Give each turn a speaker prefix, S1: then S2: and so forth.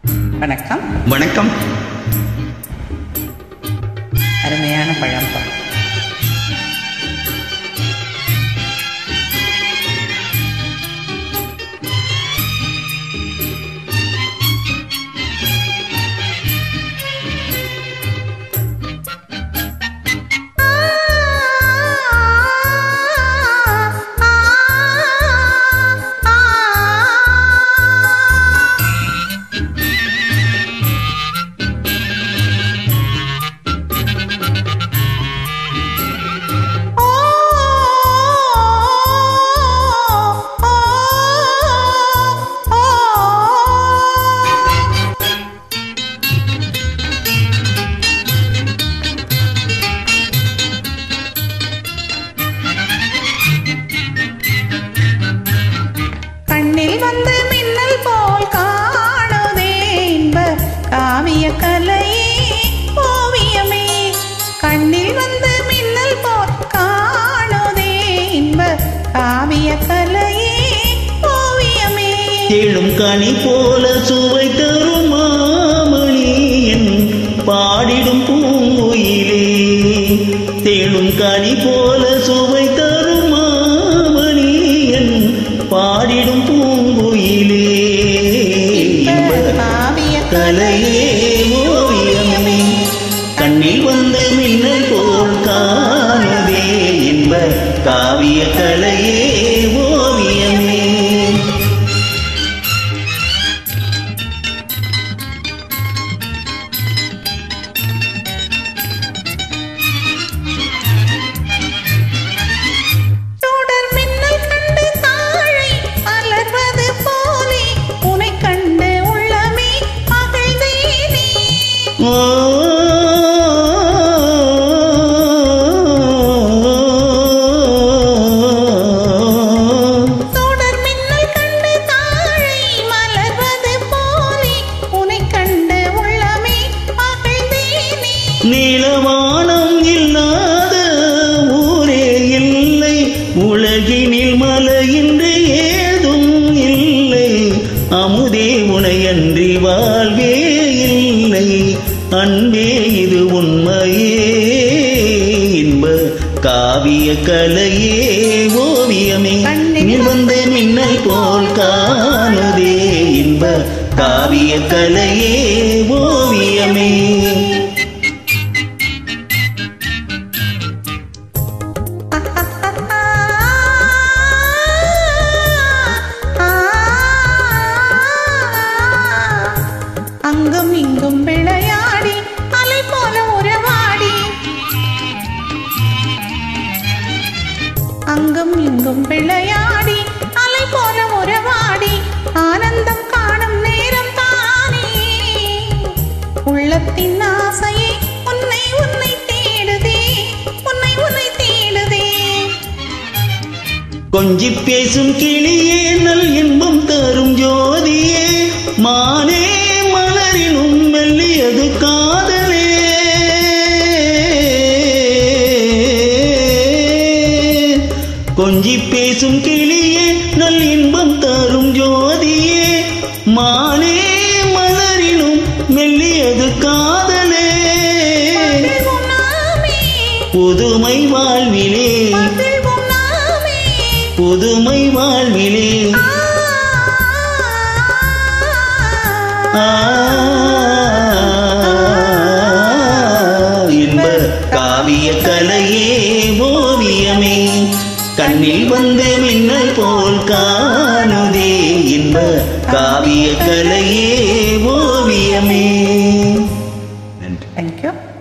S1: வணக்கம்.
S2: வணக்கம்.
S1: அருமையான பழம். கண்ணில் வந்து மின்னல் போல் காணுதே இன்ப காவிய கலையே ஓவியமே. கண்ணில் வந்து மின்னல் போல் காணுதே இன்ப காவிய கலையே ஓவியமே.
S2: தேளும் கனி போல சுவை தரும் மாமணி என் பாடிடும் பூங்குயிலே. தேளும் கனி போல சுவை தரும் மாமணி என் பாடிடும் பூங்குயிலே. கலையே ஓவியமே. கண்ணில் வந்து மின்னல் போல் காணுதே என்ப காவிய கலையே ஓவியமே. நீலவானம் இல்லாத ஊரே இல்லை, உலகினில் மலையின்றி ஏதும் இல்லை. அமுதே உனையன்றி வாழ்வே இல்லை, அன்பே இது உண்மையே. இன்ப காவிய கலையே ஓவியமே. நிவந்த மின்னல் போல் காணுதே இன்ப காவிய கலையே ஓவியமே.
S1: அங்கும் இங்கும் விளையாடி அலை போல உறவாடி, அங்கும் இங்கும் விளையாடி அலை போல உறவாடி ஆனந்தம் காணும் நேரம் தானே. உள்ளத்தின் ஆசையே உன்னை உன்னை தேடுதே, உன்னை உன்னை தேடுதே.
S2: கொஞ்சி பேசும் கிளியே நல் இன்பம் தரும் ஜோதியே. மானே மலரினும் மெல்லியது காதலே. கொஞ்சி பேசும் கிளியே நல் இன்பம் தரும் ஜோதியே. மானே மலரினும் மெல்லியது காதலே. புதுமை வாழ்விலே, புதுமை வாழ்விலே. இன்ப காவிய கலையே ஓவியமே. கண்ணில் வந்து மின்னல் போல் காணுதே இன்ப காவிய கலையே ஓவியமே.
S1: Thank you.